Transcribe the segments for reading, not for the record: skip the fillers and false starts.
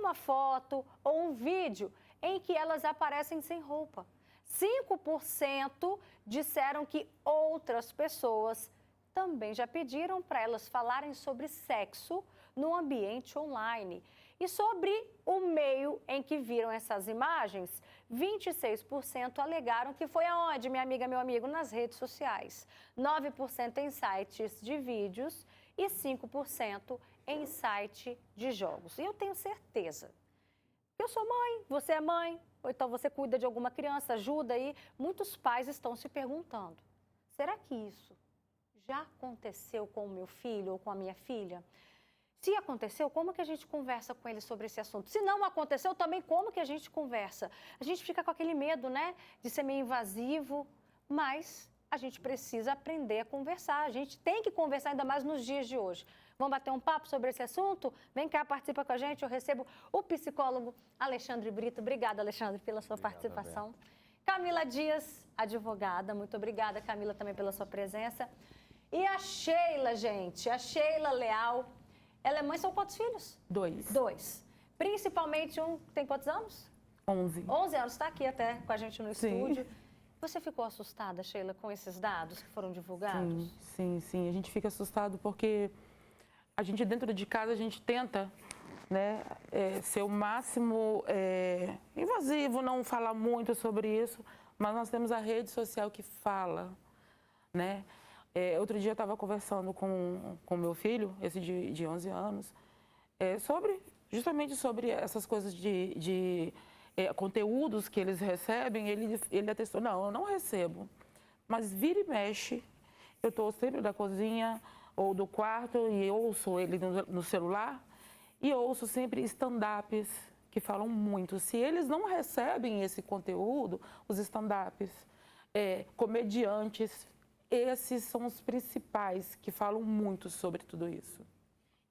uma foto ou um vídeo em que elas aparecem sem roupa. 5% disseram que outras pessoas também já pediram para elas falarem sobre sexo no ambiente online. E sobre o meio em que viram essas imagens, 26% alegaram que foi aonde, minha amiga, meu amigo? Nas redes sociais. 9% em sites de vídeos e 5% em site de jogos. E eu tenho certeza, eu sou mãe, você é mãe, ou então você cuida de alguma criança, ajuda aí. Muitos pais estão se perguntando, será que isso já aconteceu com o meu filho ou com a minha filha? Se aconteceu, como que a gente conversa com ele sobre esse assunto? Se não aconteceu, também como que a gente conversa? A gente fica com aquele medo, né, de ser meio invasivo, mas a gente precisa aprender a conversar. A gente tem que conversar, ainda mais nos dias de hoje. Vamos bater um papo sobre esse assunto? Vem cá, participa com a gente. Eu recebo o psicólogo Alexandre Brito. Obrigada, Alexandre, pela sua participação. Roberto. Camila Dias, advogada. Muito obrigada, Camila, também pela sua presença. E a Sheila, gente, a Sheila Leal. Ela é mãe, são quantos filhos? 2. 2. Principalmente um, tem quantos anos? 11. 11 anos, está aqui até com a gente no Sim. estúdio. Você ficou assustada, Sheila, com esses dados que foram divulgados? Sim. A gente fica assustado porque a gente dentro de casa, a gente tenta, né, ser o máximo invasivo, não falar muito sobre isso, mas nós temos a rede social que fala, né? Outro dia eu estava conversando com meu filho, esse de 11 anos, justamente sobre essas coisas de conteúdos que eles recebem. Ele atestou, não, eu não recebo, mas vira e mexe, eu estou sempre da cozinha ou do quarto e ouço ele no celular e ouço sempre stand-ups que falam muito. Se eles não recebem esse conteúdo, os stand-ups, comediantes, esses são os principais que falam muito sobre tudo isso.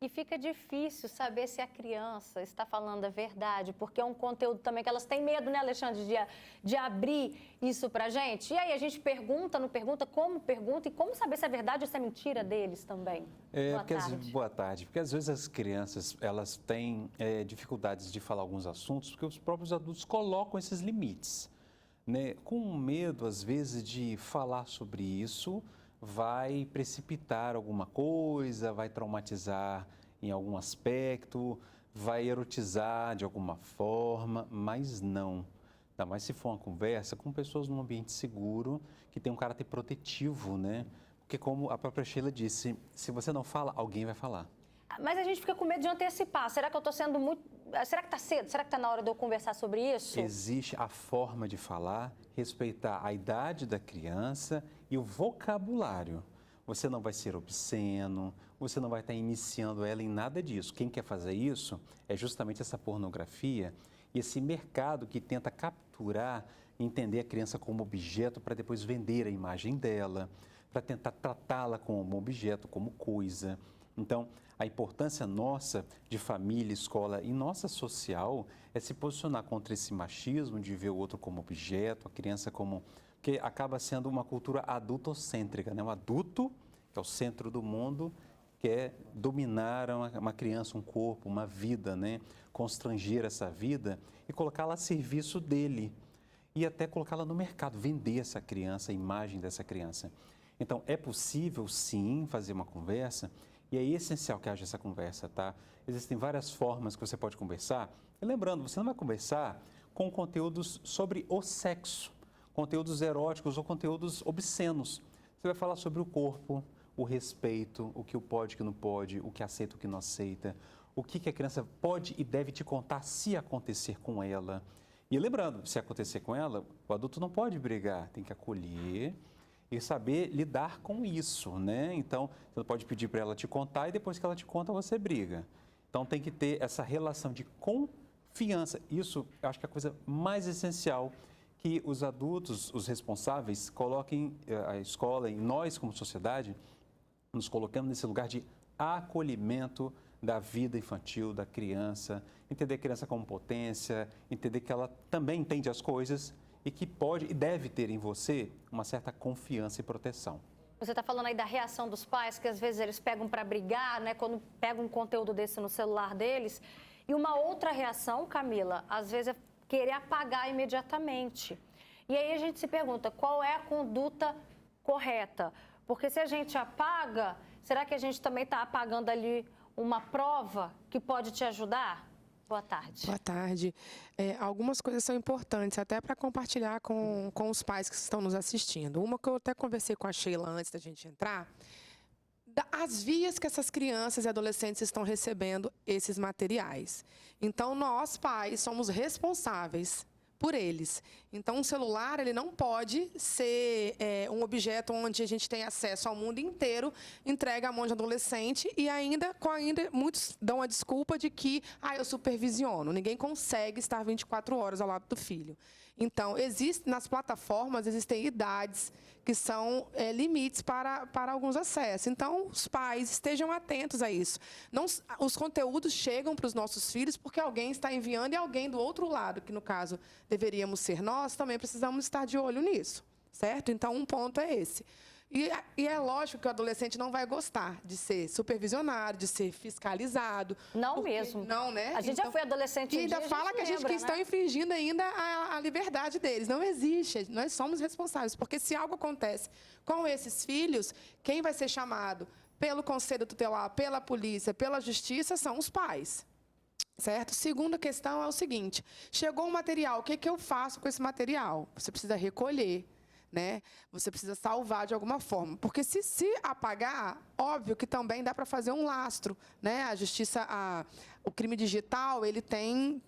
E fica difícil saber se a criança está falando a verdade, porque é um conteúdo também que elas têm medo, né, Alexandre, de abrir isso pra gente. E aí a gente pergunta, não pergunta, e como saber se é verdade ou se é mentira deles também? Boa tarde. Porque às vezes as crianças, elas têm dificuldades de falar alguns assuntos, porque os próprios adultos colocam esses limites, né? Com medo, às vezes, de falar sobre isso, vai precipitar alguma coisa, vai traumatizar em algum aspecto, vai erotizar de alguma forma, mas não. Ainda mais se for uma conversa com pessoas num ambiente seguro, que tem um caráter protetivo, né? Porque como a própria Sheila disse, se você não fala, alguém vai falar. Mas a gente fica com medo de antecipar. Será que eu estou sendo muito... Será que está cedo? Será que está na hora de eu conversar sobre isso? Existe a forma de falar, respeitar a idade da criança e o vocabulário. Você não vai ser obsceno, você não vai estar iniciando ela em nada disso. Quem quer fazer isso é justamente essa pornografia e esse mercado que tenta capturar, entender a criança como objeto para depois vender a imagem dela, para tentar tratá-la como objeto, como coisa. Então, a importância nossa de família, escola e nossa social é se posicionar contra esse machismo de ver o outro como objeto, a criança como... Porque acaba sendo uma cultura adultocêntrica, né? Um adulto, que é o centro do mundo, quer dominar uma criança, um corpo, uma vida, né? Constranger essa vida e colocá-la a serviço dele. E até colocá-la no mercado, vender essa criança, a imagem dessa criança. Então, é possível, sim, fazer uma conversa. E é essencial que haja essa conversa, tá? Existem várias formas que você pode conversar. E lembrando, você não vai conversar com conteúdos sobre o sexo, conteúdos eróticos ou conteúdos obscenos. Você vai falar sobre o corpo, o respeito, o que pode, o que não pode, o que aceita, o que não aceita, o que a criança pode e deve te contar se acontecer com ela. E lembrando, se acontecer com ela, o adulto não pode brigar, tem que acolher e saber lidar com isso, né? Então, você não pode pedir para ela te contar e depois que ela te conta, você briga. Então, tem que ter essa relação de confiança. Isso, eu acho que é a coisa mais essencial que os adultos, os responsáveis, coloquem a escola e nós, como sociedade, nos colocamos nesse lugar de acolhimento da vida infantil, da criança, entender a criança como potência, entender que ela também entende as coisas e que pode e deve ter em você uma certa confiança e proteção. Você está falando aí da reação dos pais, que às vezes eles pegam para brigar, né? Quando pegam um conteúdo desse no celular deles. E uma outra reação, Camila, às vezes é querer apagar imediatamente. E aí a gente se pergunta, qual é a conduta correta? Porque se a gente apaga, será que a gente também está apagando ali uma prova que pode te ajudar? Boa tarde. Boa tarde. Algumas coisas são importantes, até para compartilhar com os pais que estão nos assistindo. Uma que eu até conversei com a Sheila antes da gente entrar, as vias que essas crianças e adolescentes estão recebendo esses materiais. Então, nós, pais, somos responsáveis por eles. Então, um celular, ele não pode ser um objeto onde a gente tem acesso ao mundo inteiro, entrega à mão de adolescente e ainda muitos dão a desculpa de que eu supervisiono. Ninguém consegue estar 24 horas ao lado do filho. Então, nas plataformas, existem idades que são limites para alguns acessos. Então, os pais estejam atentos a isso. Os conteúdos chegam para os nossos filhos porque alguém está enviando e alguém do outro lado, que no caso deveríamos ser nós, também precisamos estar de olho nisso, certo? Então, um ponto é esse. E é lógico que o adolescente não vai gostar de ser supervisionado, de ser fiscalizado. Não mesmo. Não, né? A gente já foi adolescente e ainda fala que a gente estão infringindo ainda a liberdade deles. Não existe. Nós somos responsáveis. Porque se algo acontece com esses filhos, quem vai ser chamado pelo conselho tutelar, pela polícia, pela justiça, são os pais. Certo? Segunda questão é o seguinte. Chegou um material, o que eu faço com esse material? Você precisa recolher. Né? Você precisa salvar de alguma forma. Porque se apagar, óbvio que também dá para fazer um lastro. Né? A justiça, o crime digital, ele tem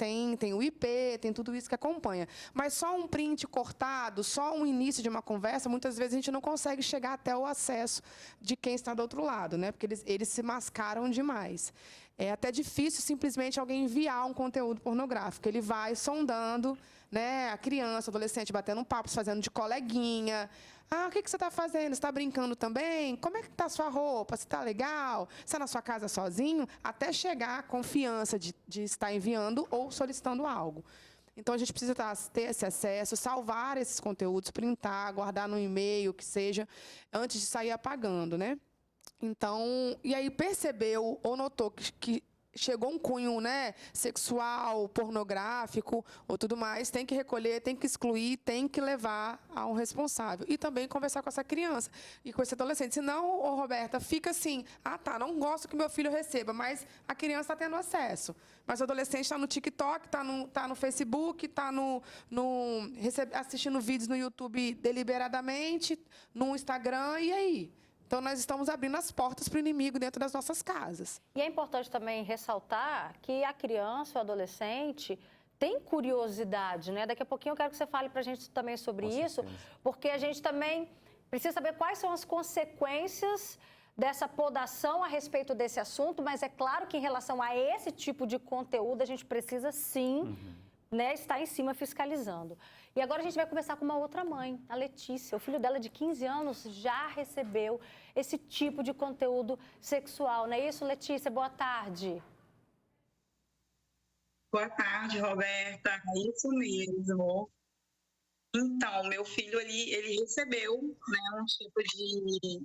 o IP, tem tudo isso que acompanha. Mas só um print cortado, só um início de uma conversa, muitas vezes a gente não consegue chegar até o acesso de quem está do outro lado, né? Porque eles se mascaram demais. É até difícil simplesmente alguém enviar um conteúdo pornográfico. Ele vai sondando, né, a criança, o adolescente, batendo um papo, fazendo de coleguinha. O que você está fazendo? Você está brincando também? Como é que está a sua roupa? Você está legal? Você está na sua casa sozinho? Até chegar à confiança de estar enviando ou solicitando algo. Então, a gente precisa ter esse acesso, salvar esses conteúdos, printar, guardar no e-mail, que seja, antes de sair apagando, né? Então, e aí percebeu ou notou que chegou um cunho, né, sexual, pornográfico ou tudo mais, tem que recolher, tem que excluir, tem que levar a um responsável. E também conversar com essa criança e com esse adolescente. Senão, Roberta, fica assim, não gosto que meu filho receba, mas a criança está tendo acesso. Mas o adolescente está no TikTok, está no Facebook, está assistindo vídeos no YouTube deliberadamente, no Instagram, e aí? Então, nós estamos abrindo as portas para o inimigo dentro das nossas casas. E é importante também ressaltar que a criança, o adolescente, tem curiosidade, né? Daqui a pouquinho eu quero que você fale para a gente também sobre isso, porque a gente também precisa saber quais são as consequências dessa podação a respeito desse assunto, mas é claro que em relação a esse tipo de conteúdo, a gente precisa sim... Né, está em cima fiscalizando. E agora a gente vai conversar com uma outra mãe, a Letícia. O filho dela de 15 anos já recebeu esse tipo de conteúdo sexual. Não é isso, Letícia? Boa tarde. Boa tarde, Roberta. É isso mesmo. Então, meu filho, ele recebeu, né, um tipo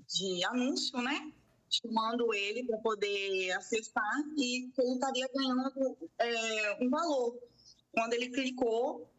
de anúncio, né? Chamando ele para poder acessar e que ele estaria ganhando um valor. Quando ele clicou,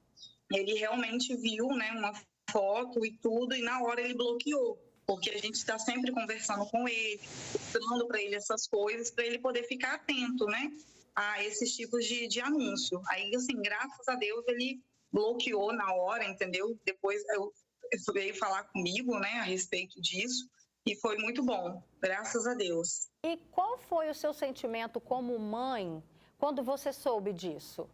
ele realmente viu, né, uma foto e tudo, e na hora ele bloqueou, porque a gente está sempre conversando com ele, mostrando para ele essas coisas, para ele poder ficar atento, né, a esses tipos de anúncio. Aí, assim, graças a Deus, ele bloqueou na hora, entendeu? Depois ele veio falar comigo, né, a respeito disso, e foi muito bom, graças a Deus. E qual foi o seu sentimento como mãe quando você soube disso?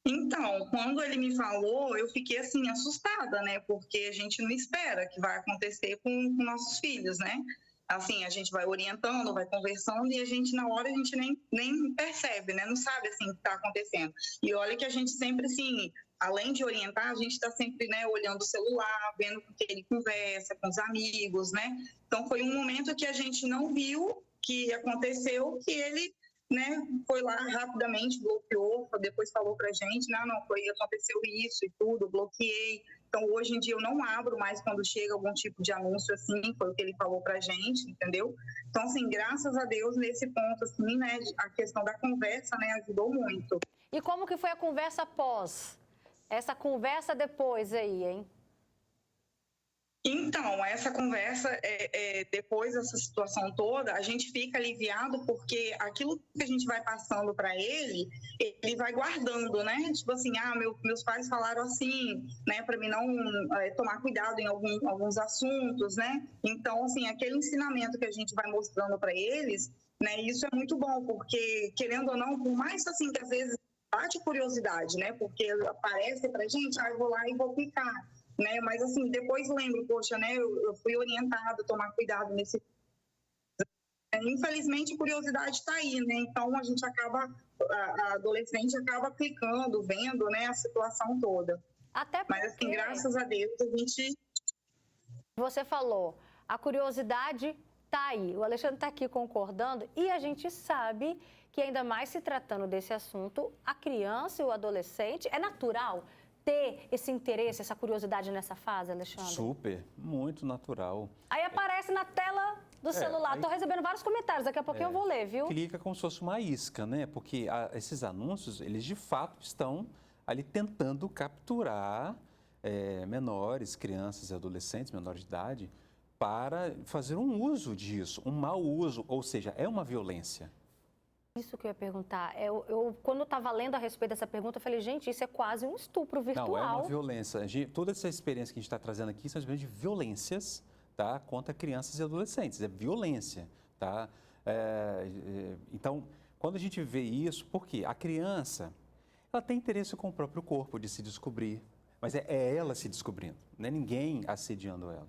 Então, quando ele me falou, eu fiquei assim, assustada, né? Porque a gente não espera que vai acontecer com nossos filhos, né? Assim, a gente vai orientando, vai conversando e a gente, na hora, a gente nem percebe, né? Não sabe, assim, o que está acontecendo. E olha que a gente sempre, assim, além de orientar, a gente está sempre, né, olhando o celular, vendo com quem ele conversa, com os amigos, né? Então, foi um momento que a gente não viu que aconteceu, que ele... né, foi lá rapidamente, bloqueou, depois falou pra gente, não, aconteceu isso e tudo, bloqueei. Então, hoje em dia, eu não abro mais quando chega algum tipo de anúncio assim, foi o que ele falou pra gente, entendeu? Então, assim, graças a Deus, nesse ponto, assim, né, a questão da conversa, né, ajudou muito. E como que foi a conversa após? Essa conversa depois aí, hein? Então, essa conversa, depois dessa situação toda, a gente fica aliviado porque aquilo que a gente vai passando para ele vai guardando, né? Tipo assim, meus pais falaram assim, né? Para mim não tomar cuidado em alguns assuntos, né? Então, assim, aquele ensinamento que a gente vai mostrando para eles, né? Isso é muito bom, porque, querendo ou não, por mais assim que às vezes bate curiosidade, né? Porque aparece pra gente, eu vou lá e vou clicar. Né? Mas assim, depois lembro, poxa, né? Eu fui orientada a tomar cuidado nesse. Infelizmente, a curiosidade está aí, né? Então a gente acaba, a adolescente acaba clicando, vendo, né, a situação toda. Até porque, mas assim, graças a Deus, a gente. Você falou, a curiosidade está aí. O Alexandre está aqui concordando e a gente sabe que ainda mais se tratando desse assunto, a criança e o adolescente é natural ter esse interesse, essa curiosidade nessa fase, Alexandre? Super, muito natural. Aí aparece na tela do celular. Estou recebendo vários comentários, daqui a pouquinho eu vou ler, viu? Clica como se fosse uma isca, né? Porque esses anúncios, eles de fato estão ali tentando capturar menores, crianças e adolescentes, menores de idade, para fazer um uso disso, um mau uso, ou seja, é uma violência. Isso que eu ia perguntar. Quando eu estava lendo a respeito dessa pergunta, eu falei, gente, isso é quase um estupro virtual. Não, é uma violência. Toda essa experiência que a gente está trazendo aqui são experiências de violências, tá? Contra crianças e adolescentes. É violência, tá? Então, quando a gente vê isso, por quê? A criança, ela tem interesse com o próprio corpo de se descobrir, mas é ela se descobrindo, não é ninguém assediando ela.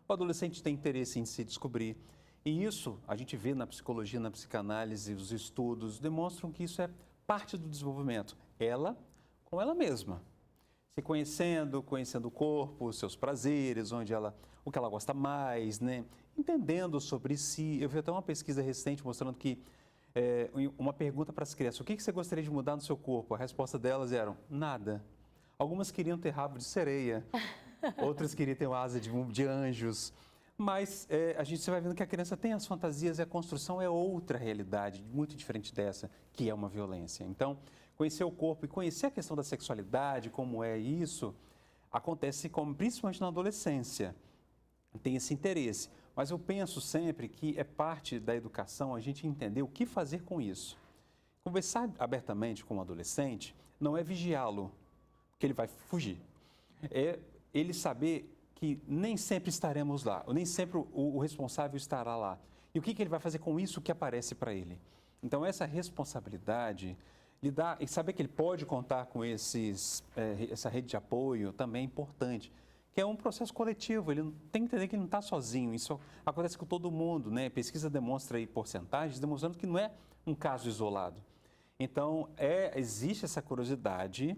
O adolescente tem interesse em se descobrir. E isso, a gente vê na psicologia, na psicanálise, os estudos demonstram que isso é parte do desenvolvimento. Ela com ela mesma. Se conhecendo o corpo, os seus prazeres, o que ela gosta mais, né? Entendendo sobre si. Eu vi até uma pesquisa recente mostrando que uma pergunta para as crianças, o que você gostaria de mudar no seu corpo? A resposta delas era nada. Algumas queriam ter rabo de sereia, outras queriam ter uma asa de anjos. Mas você vai vendo que a criança tem as fantasias e a construção é outra realidade, muito diferente dessa, que é uma violência. Então, conhecer o corpo e conhecer a questão da sexualidade, como é isso, acontece principalmente na adolescência. Tem esse interesse. Mas eu penso sempre que é parte da educação a gente entender o que fazer com isso. Conversar abertamente com o adolescente não é vigiá-lo, porque ele vai fugir. É ele saber que nem sempre estaremos lá, nem sempre o responsável estará lá. E o que ele vai fazer com isso que aparece para ele? Então, essa responsabilidade, e saber que ele pode contar com essa rede de apoio também é importante, que é um processo coletivo, ele tem que entender que ele não está sozinho, isso acontece com todo mundo, né? Pesquisa demonstra aí porcentagens, demonstrando que não é um caso isolado. Então, existe essa curiosidade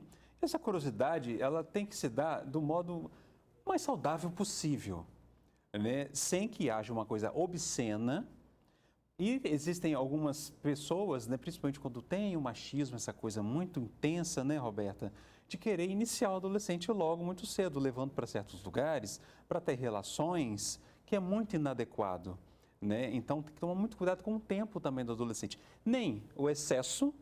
ela tem que se dar do modo mais saudável possível, né? Sem que haja uma coisa obscena. E existem algumas pessoas, né, principalmente quando tem o machismo, essa coisa muito intensa, né, Roberta, de querer iniciar o adolescente logo muito cedo, levando para certos lugares, para ter relações, que é muito inadequado, né? Então tem que tomar muito cuidado com o tempo também do adolescente. Nem o excesso,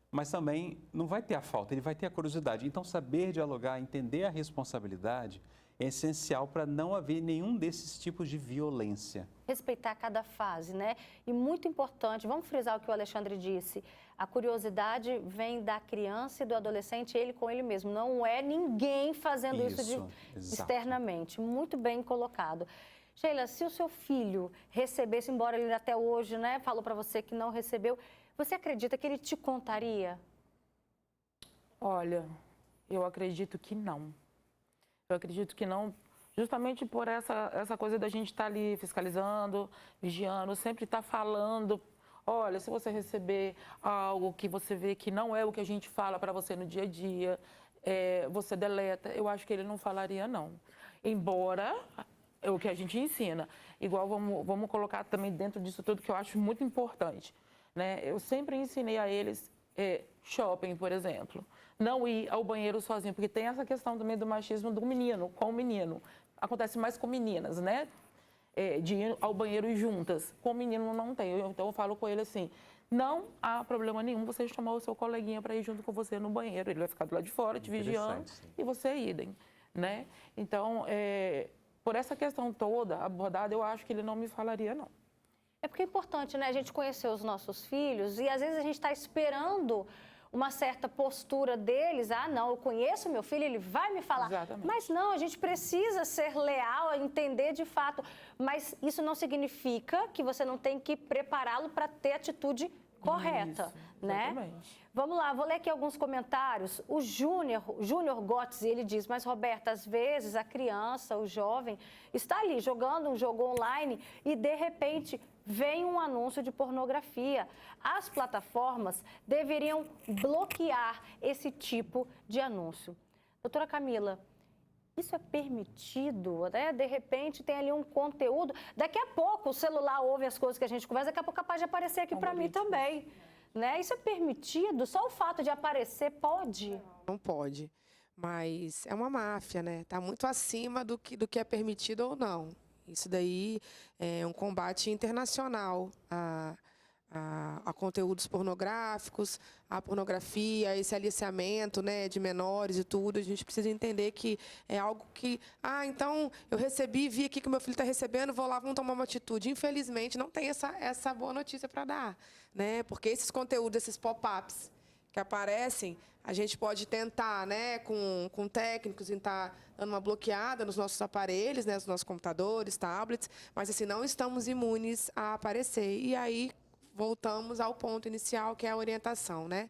mas também não vai ter a falta, ele vai ter a curiosidade. Então saber dialogar, entender a responsabilidade é essencial para não haver nenhum desses tipos de violência. Respeitar cada fase, né? E muito importante, vamos frisar o que o Alexandre disse, a curiosidade vem da criança e do adolescente, ele com ele mesmo. Não é ninguém fazendo isso externamente. Muito bem colocado. Sheila, se o seu filho recebesse, embora ele até hoje, né, falou para você que não recebeu, você acredita que ele te contaria? Olha, eu acredito que não. Eu acredito que não, justamente por essa coisa da gente estar ali fiscalizando, vigiando, sempre estar falando, olha, se você receber algo que você vê que não é o que a gente fala para você no dia a dia, você deleta, eu acho que ele não falaria não. Embora é o que a gente ensina. Igual vamos colocar também dentro disso tudo que eu acho muito importante, né? Eu sempre ensinei a eles shopping, por exemplo. Não ir ao banheiro sozinho, porque tem essa questão também do machismo do menino, com o menino. Acontece mais com meninas, né? De ir ao banheiro juntas. Com o menino não tem. Então eu falo com ele assim, não há problema nenhum você chamar o seu coleguinha para ir junto com você no banheiro. Ele vai ficar do lado de fora, te vigiando, e você idem, né? Então, por essa questão toda abordada, eu acho que ele não me falaria, não. É porque é importante, né, a gente conhecer os nossos filhos e às vezes a gente está esperando uma certa postura deles. Ah, não, eu conheço meu filho, ele vai me falar. Exatamente. Mas não, a gente precisa ser leal, entender de fato. Mas isso não significa que você não tem que prepará-lo para ter atitude correta, Isso, né? exatamente. Vamos lá, vou ler aqui alguns comentários. O Júnior Gotts, ele diz, mas Roberta, às vezes a criança, o jovem, está ali jogando um jogo online e de repente vem um anúncio de pornografia. As plataformas deveriam bloquear esse tipo de anúncio. Doutora Camila, isso é permitido, né? De repente tem ali um conteúdo. Daqui a pouco o celular ouve as coisas que a gente conversa, daqui a pouco é capaz de aparecer aqui para mim também. Né? Isso é permitido? Só o fato de aparecer pode? Não pode, mas é uma máfia, né? Está muito acima do que é permitido ou não. Isso daí é um combate internacional a conteúdos pornográficos, a pornografia, esse aliciamento, né, de menores e tudo. A gente precisa entender que é algo que, então eu recebi, vi aqui que o meu filho está recebendo, vou lá, vamos tomar uma atitude. Infelizmente, não tem essa boa notícia para dar, né? Porque esses conteúdos, esses pop-ups que aparecem, a gente pode tentar, né, com técnicos, tentar dando uma bloqueada nos nossos aparelhos, né, nos nossos computadores, tablets, mas assim, não estamos imunes a aparecer. E aí voltamos ao ponto inicial, que é a orientação, né?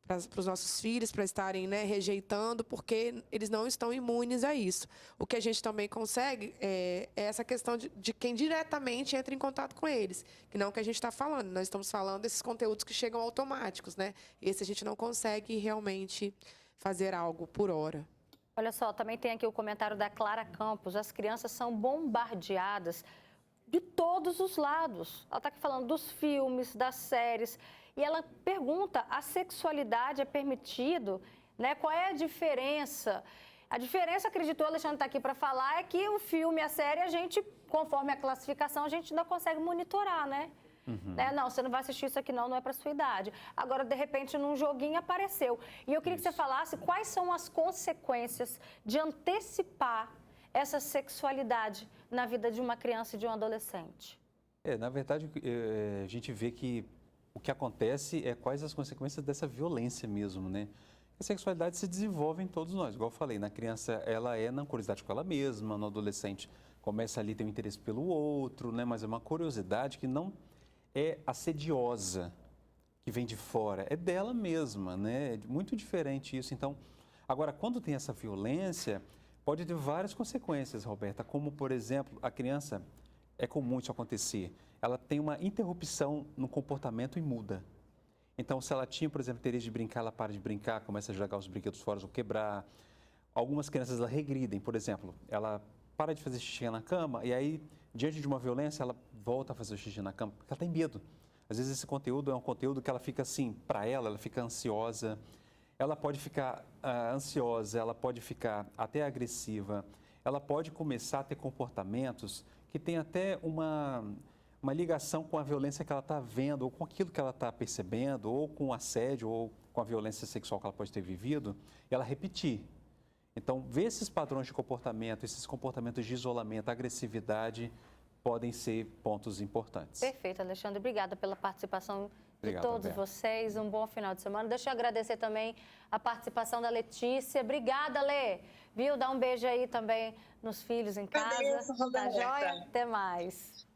Para os nossos filhos, para estarem, né, rejeitando, porque eles não estão imunes a isso. O que a gente também consegue é essa questão de quem diretamente entra em contato com eles, que não é o que a gente está falando. Nós estamos falando desses conteúdos que chegam automáticos, né? Esse a gente não consegue realmente fazer algo por hora. Olha só, também tem aqui o comentário da Clara Campos. As crianças são bombardeadas de todos os lados. Ela está aqui falando dos filmes, das séries. E ela pergunta, a sexualidade é permitido? Né? Qual é a diferença? A diferença, acredito, o Alexandre está aqui para falar, é que o filme, a série, a gente, conforme a classificação, a gente ainda consegue monitorar, né? Né? Não, você não vai assistir isso aqui não é para sua idade. Agora, de repente, num joguinho apareceu. E eu queria que você falasse quais são as consequências de antecipar essa sexualidade na vida de uma criança e de um adolescente. Na verdade, a gente vê que o que acontece é quais as consequências dessa violência mesmo, né? A sexualidade se desenvolve em todos nós. Igual eu falei, na criança ela é na curiosidade com ela mesma, no adolescente começa ali a ter um interesse pelo outro, né? Mas é uma curiosidade que não é assediosa, que vem de fora, é dela mesma, né? É muito diferente isso. Então, agora, quando tem essa violência, pode ter várias consequências, Roberta, como, por exemplo, a criança, é comum isso acontecer, ela tem uma interrupção no comportamento e muda. Então, se ela tinha, por exemplo, interesse de brincar, ela para de brincar, começa a jogar os brinquedos fora ou quebrar. Algumas crianças, elas regridem, por exemplo, ela para de fazer xixi na cama e aí, diante de uma violência, ela volta a fazer xixi na cama, porque ela tem medo. Às vezes esse conteúdo é um conteúdo que ela fica assim, para ela fica ansiosa. Ela pode ficar ansiosa, ela pode ficar até agressiva, ela pode começar a ter comportamentos que têm até uma ligação com a violência que ela está vendo, ou com aquilo que ela está percebendo, ou com o assédio, ou com a violência sexual que ela pode ter vivido, e ela repetir. Então, ver esses padrões de comportamento, esses comportamentos de isolamento, agressividade, podem ser pontos importantes. Perfeito, Alexandre. Obrigada pela participação de todos Roberto. vocês. Um bom final de semana. Deixa eu agradecer também a participação da Letícia. Obrigada, Lê. Viu? Dá um beijo aí também nos filhos em casa. Agradeço, Tá Roberta. joia? Até mais.